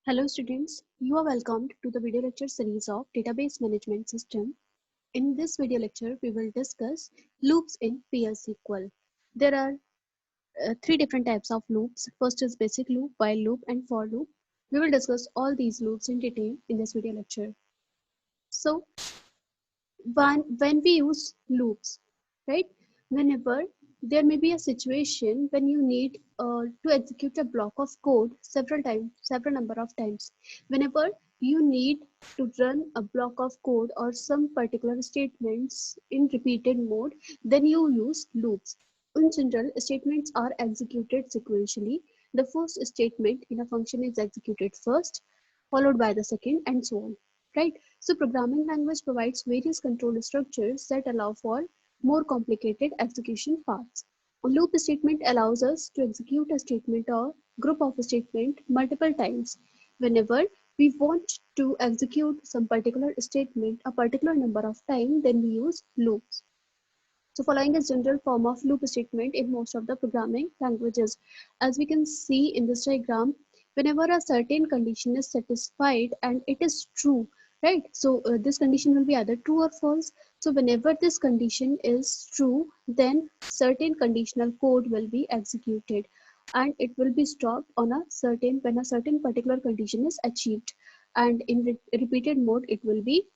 Hello students, you are welcomed to the video lecture series of Database Management System. In this video lecture, we will discuss loops in PL/SQL. There are three different types of loops. First is basic loop, while loop, and for loop. We will discuss all these loops in detail in this video lecture. So, when we use loops, right? Whenever there may be a situation when you need to execute a block of code several number of times. Whenever you need to run a block of code or some particular statements in repeated mode, then you use loops. In general, statements are executed sequentially. The first statement in a function is executed first, followed by the second, and so on, right? So programming language provides various control structures that allow for more complicated execution paths. A loop statement allows us to execute a statement or group of statement multiple times. Whenever we want to execute some particular statement a particular number of times, then we use loops. So following is general form of loop statement in most of the programming languages. As we can see in this diagram, whenever a certain condition is satisfied and it is true, right? So this condition will be either true or false. So whenever this condition is true, then certain conditional code will be executed and it will be stopped on a certain when a certain particular condition is achieved, and in repeated mode it will be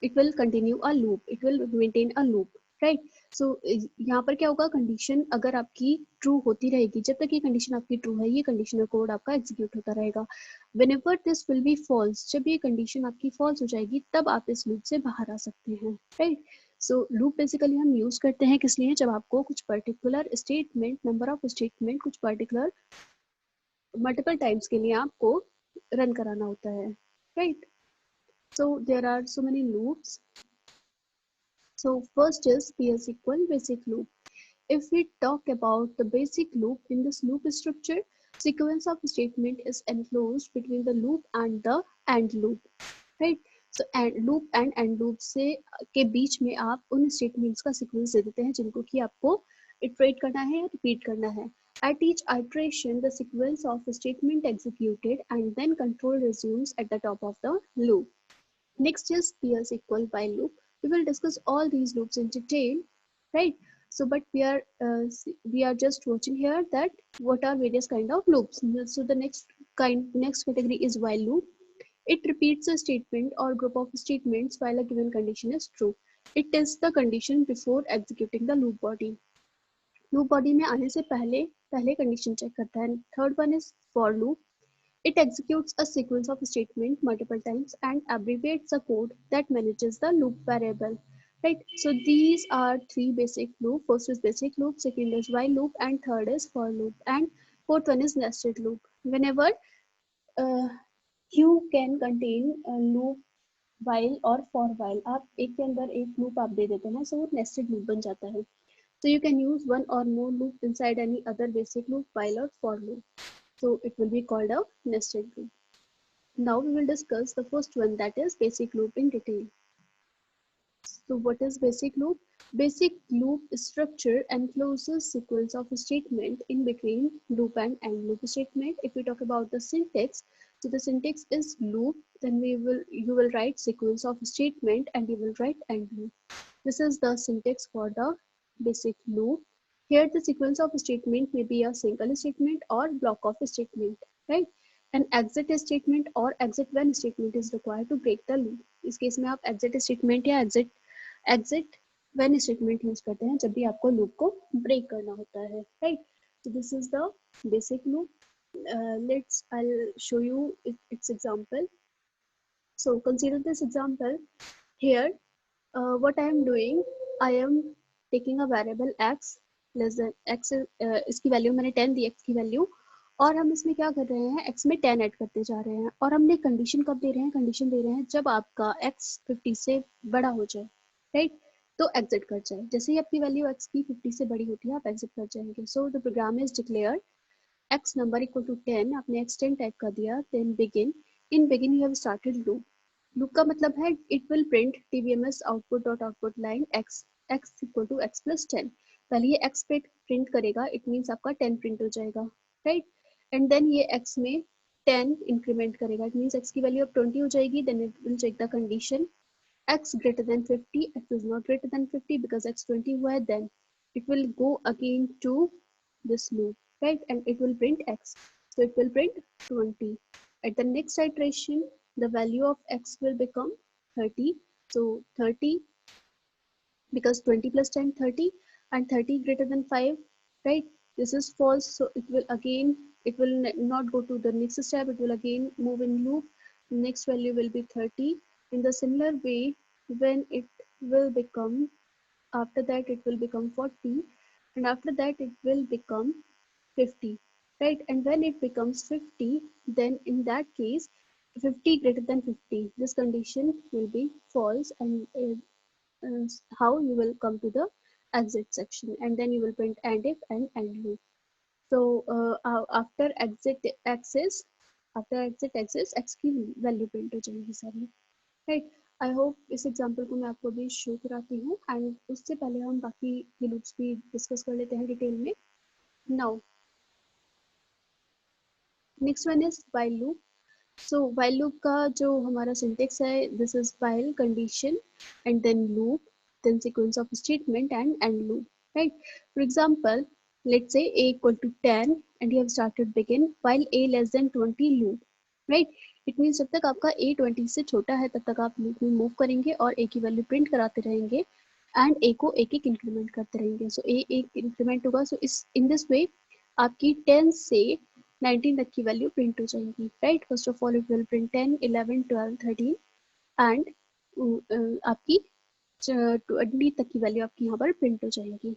it will continue a loop, it will maintain a loop, right? So यहाँ पर क्या होगा, condition अगर आपकी true होती रहेगी, जब तक ये कंडीशन आपकी ट्रू है, ये कंडीशनल कोड आपका एग्जीक्यूट होता रहेगा. whenever this will be false, जब ये कंडीशन आपकी फॉल्स हो जाएगी, तब आप इस लूप से बाहर आ सकते हैं, राइट? सो लूप बेसिकली हम यूज करते हैं किस लिए, जब आपको कुछ particular statement, number of statement कुछ पर्टिकुलर मल्टीपल टाइम्स के लिए आपको रन कराना होता है, right? So there are so many loops. So first is PL/SQL basic loop. If we talk about the basic loop, in this loop structure, sequence of statement is enclosed between the loop and the and loop, right? So and loop and end loop से के बीच में आप उन statements का sequence दे देते हैं जिनको कि आपको iterate करना है या repeat करना है. At each iteration, the sequence of statement executed and then control resumes at the top of the loop. Next is PL/SQL while loop. We will discuss all these loops in detail, right? So, but we are just watching here that what are various kind of loops. So the next category is while loop. It repeats a statement or group of statements while a given condition is true. It tests the condition before executing the loop body. Loop body में आने से पहले condition check करता है. Third one is for loop. It executes a sequence of statements multiple times and abbreviates the code that manages the loop variable. Right. So these are three basic loops. First is basic loop, second is while loop, and third is for loop, and fourth one is nested loop. Whenever uh, you can contain a loop while और for while, आप एक के अंदर एक loop आप दे देते हैं, so वो nested loop बन जाता है. So you can use one or more loop inside any other basic loop, while or for loop. So it will be called a nested loop. Now we will discuss the first one, that is basic loop, in detail. So what is basic loop? Basic loop structure encloses sequence of statement in between loop and end loop statement. If we talk about the syntax, so the syntax is loop, then you will write sequence of statement and you will write end loop. This is the syntax for the basic loop. Here the sequence of statement may be a single statement or block of statement, right? An exit statement or exit when statement is required to break the loop. इस case में आप exit statement या exit when statement use करते हैं जब भी आपको loop को break करना होता है, right? So this is the basic loop. I'll show you its example. So consider this example. Here what I am doing, I am taking a variable x less than x, इसकी value मैंने 10 दी, x की value, और हम इसमें क्या कर रहे हैं, x में 10 ऐड करते जा रहे हैं, और हमने कंडीशन कब दे रहे हैं, कंडीशन दे रहे हैं जब आपका x 50 से बड़ा हो जाए, राइट? तो एग्जिट कर जाए, जैसे ही आपकी वैल्यू x की 50 से बड़ी होती है आप एग्जिट कर जाएंगे. So the program is declare x number equal to 10, आपने x 10 टाइप कर दिया, then begin. In begin you have started loop. Loop का मतलब है it will print tvms output dot output line x equal to x plus 10. पहले ये x पे print करेगा, इट मीन्स आपका 10 प्रिंट हो जाएगा, राइट? एंड देन ये x में 10 इंक्रीमेंट करेगा. इट मीन्स x की वैल्यू अब 20 हो जाएगी. Then it will check the condition x greater than 50, x is not greater than 50 because x 20 हुआ है. Then it will go again to this loop, right, and it will print x. So it will print 20. At the next iteration the value of x will become 30. So 30, because 20 plus 10 30, and 30 greater than 5, right, this is false. So it will again, it will not go to the next step, it will again move in loop. Next value will be 30. In the similar way, when it will become, after that it will become 40, and after that it will become 50, right, and when it becomes 50, then in that case 50 greater than 50, this condition will be false, and how you will come to the exit section, and then you will print end if and end loop. So after exit access, after exit access x की value print हो जाएगी सारी, right. I hope इस example को मैं आपको अभी show कराती हूँ, एंड उससे पहले हम बाकी के लूप्स भी डिस्कस कर लेते हैं डिटेल में. Now next one is while loop. So while loop का जो हमारा syntax है, this is while condition and then loop, then sequence of statement and end loop, right. For example, let's say a equal to 10 and you have started begin while a less than 20 loop, right. It means जब तक आपका a 20 से छोटा है तब तक आप loop में move करेंगे और a की वैल्यू प्रिंट कराते रहेंगे एंड a को एक एक इंक्रीमेंट करते रहेंगे. सो a एक इंक्रीमेंट होगा. सो इस इन दिस वे आपकी 10 से 19 तक की वैल्यू प्रिंट हो जाएंगी, right. First of all it will print 10 11 12 13 and आपकी 20 तक की वैल्यू आपकी यहाँ पर प्रिंट हो जाएगी,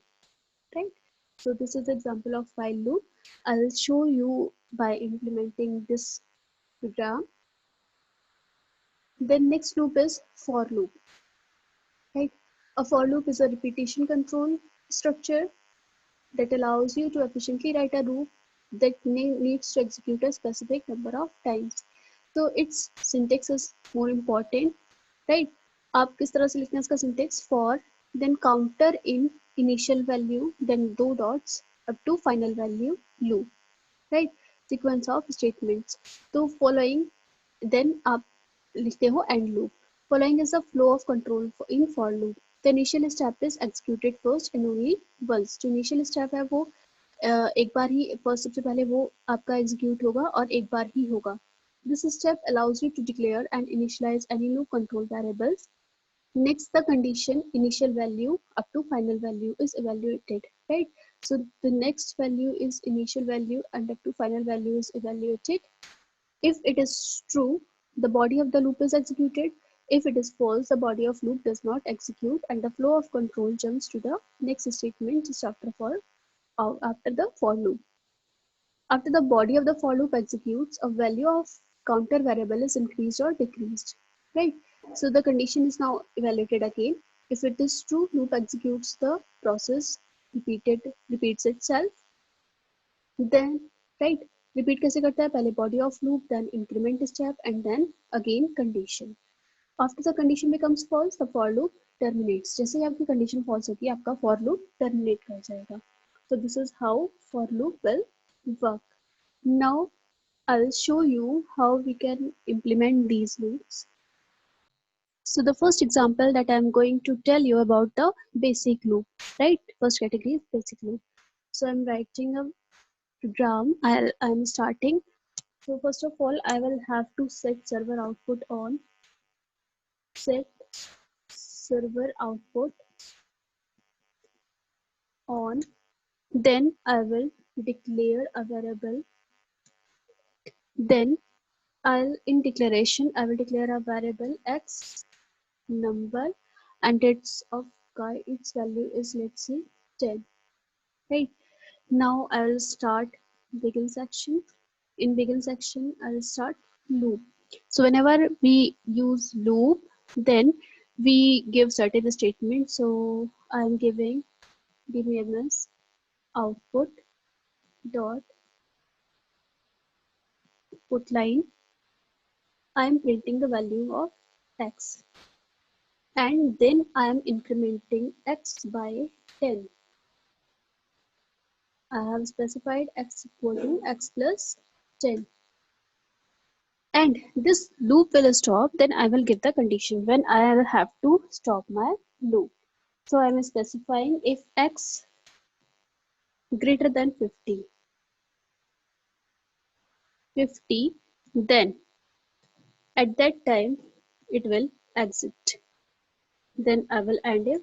right. So this is example of while loop. I'll show you by implementing this program. Then next loop is for loop, right. A for loop is a repetition control structure that allows you to efficiently write a loop that needs to execute a specific number of times. So its syntax is more important, right. आप किस तरह से लिखते हैं इसका syntax? For, then counter in initial value, then दो dots up to final value loop, right. Sequence of statements. तो following, then आप लिखते हो end loop. Following is the flow of control in for loop. The initial step is executed first and only once. जो initial step है वो एक बार ही first, सबसे पहले वो आपका execute होगा और एक बार ही होगा. This step allows you to declare and initialize any loop control variables. Next, the condition initial value up to final value is evaluated, right. So the next value is initial value and up to final value is evaluated. If it is true, the body of the loop is executed. If it is false, the body of loop does not execute and the flow of control jumps to the next statement just after the for loop. After the body of the for loop executes, a value of counter variable is increased or decreased, right. So the condition is now evaluated again. If it is true, loop executes, the process repeats itself. Then, right, repeat कैसे करता है? पहले body of loop, then increment step, and then again condition. After the condition becomes false, the for loop terminates. जैसे ही आपकी condition false होगी, आपका for loop terminate कर जाएगा. So this is how for loop will work. Now I'll show you how we can implement these loops. So the first example that I'm going to tell you about the basic loop, right? First category is basic loop. So I'm writing a program. I'm starting. So first of all, I will have to set server output on. Set server output on. Then I will declare a variable. Then in declaration, I will declare a variable x number, and its value is, let's say, 10, right. Now I'll start begin section. In begin section I'll start loop. So whenever we use loop, then we give certain statements. So I'm giving dbms output dot put line. I'm printing the value of x, and then I am incrementing x by 10. I have specified x equal to x plus 10. and this loop will stop, then I will give the condition when I will have to stop my loop. So I am specifying if x greater than 50, then at that time it will exit. Then I will end if,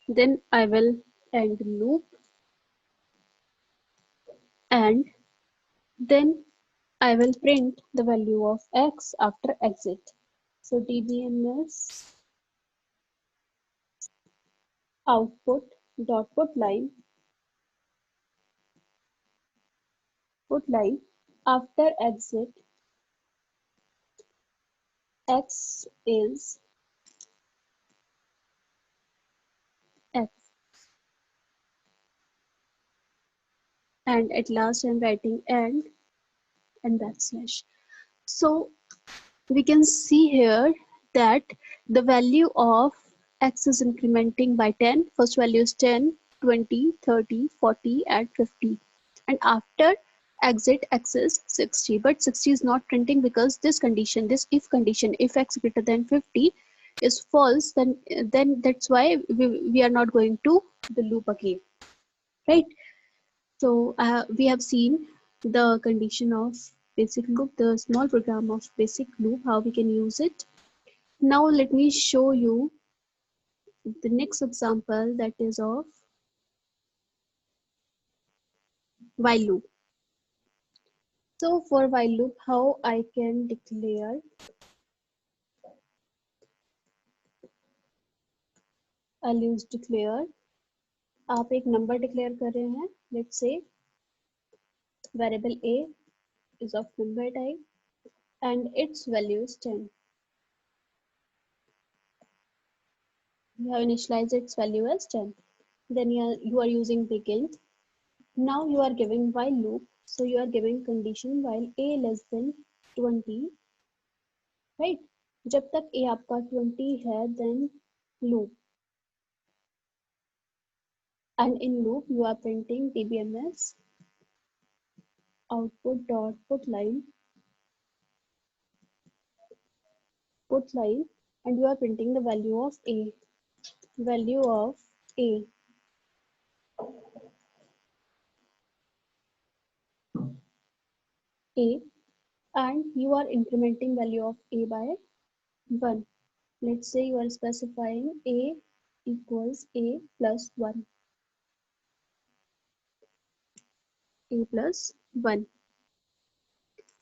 then I will end loop, and then I will print the value of x after exit. So dbms output dot put line after exit x is x, and at last I'm writing and backslash. So we can see here that the value of x is incrementing by 10. First value is 10, 20, 30, 40, and 50. And after exit x is 60. But 60 is not printing because this condition, this if condition, if x greater than 50 is false, then that's why we are not going to the loop again, right? So we have seen the condition of basic loop, the small program of basic loop, how we can use it. Now let me show you the next example, that is of while loop. So for while loop, how I can declare, I'll use declare. आप एक number declare कर रहे हैं, let's say variable a is of number type and its value is 10. You have initialized its value as 10. Then you are using begin. Now you are giving while loop, so you are giving condition while a less than 20, right? जब तक a आपका 20 है, then loop, and in loop you are printing dbms output dot put line, and you are printing the value of a, value of a, a, and you are incrementing value of a by 1. Let's say you are specifying a equals a plus 1, a plus 1.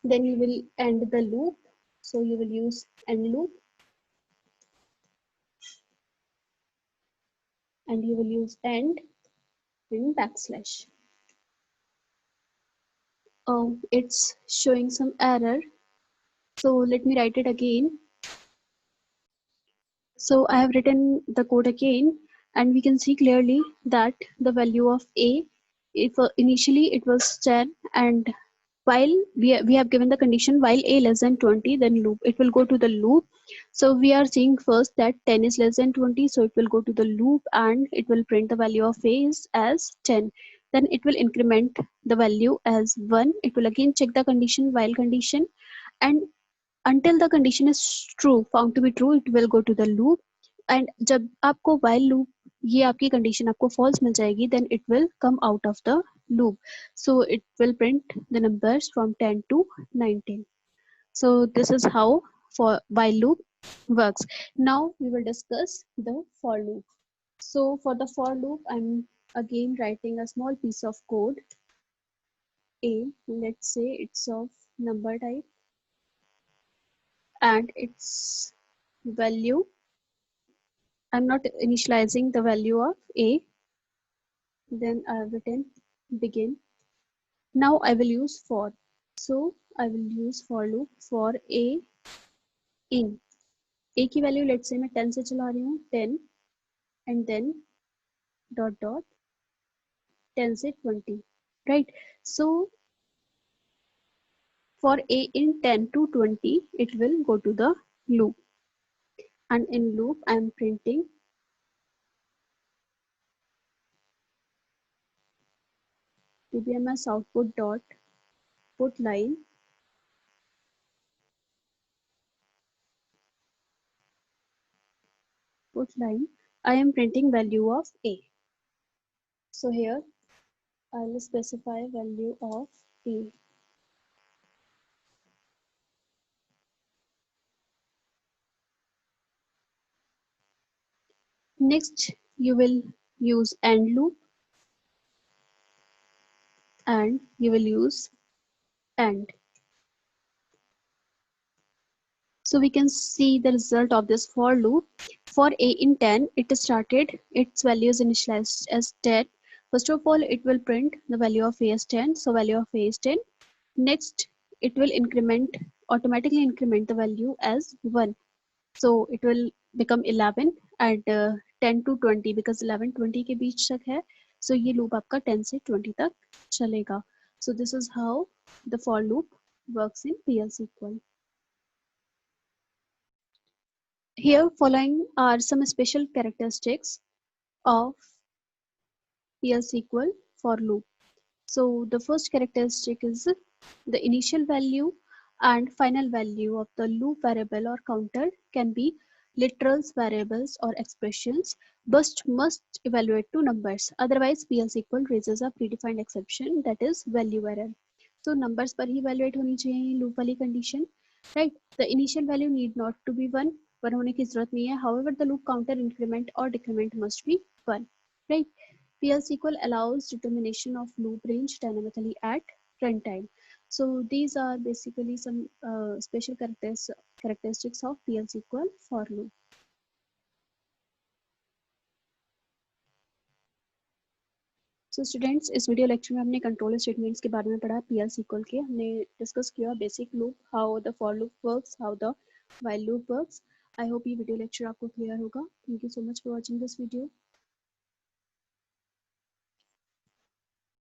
Then you will end the loop, so you will use end loop, and you will use end in backslash. Oh, it's showing some error, so let me write it again. So I have written the code again, and we can see clearly that the value of a, if initially it was 10, and while we have given the condition while a less than 20, then loop, it will go to the loop. So we are seeing first that 10 is less than 20, so it will go to the loop and it will print the value of a is as 10. Then it will increment the value as 1. It will again check the condition while condition, and until the condition is true, found to be true, it will go to the loop. And जब आपको while loop, ये आपकी condition आपको false मिल जाएगी, then it will come out of the loop. So it will print the numbers from 10 to 19. So this is how for while loop works. Now we will discuss the for loop. So for the for loop, I'm again writing a small piece of code. A, let's say it's of number type, and its value, I'm not initializing the value of a. Then I have written begin. Now I will use for. So I will use for loop for a in. A की value let's say मैं 10 से चला रही हूँ, 10, and then dot dot 10 से 20, right? So for a in 10 to 20, it will go to the loop, and in loop I am printing dbms output dot put line output line, I am printing value of A. So here I'll specify value of A. Next, you will use AND loop and you will use AND. So we can see the result of this for loop. For A in 10, it started, its value is initialized as 10. First of all, it will print the value of A as 10. So value of A is 10. Next, it will automatically increment the value as 1. So it will become 11 and 10 to 20 because 11 20 के बीच तक है. So ये loop आपका 10 से 20 तक चलेगा. So this is how the for loop works in PL SQL. Here following are some special characteristics of PL SQL for loop. So the first characteristic is the initial value and final value of the loop variable or counter can be literals, variables or expressions, but must evaluate to numbers. Otherwise PL SQL raises a predefined exception, that is value error. So numbers पर ही evaluate होनी चाहिए loop वाली condition, right? The initial value need not to be 1 होने की जरूरत नहीं है. However, the loop counter increment or decrement must be 1, right? PL SQL allows determination of loop range dynamically at runtime. So these are basically some special characteristics of PL SQL for loop. So students, इस video lecture में हमने control statements के बारे में पढ़ा. PL SQL के हमने discuss किया basic loop, how the for loop works, how the while loop works. I hope ये वीडियो लेक्चर आपको क्लियर होगा. Thank you so much for watching this video.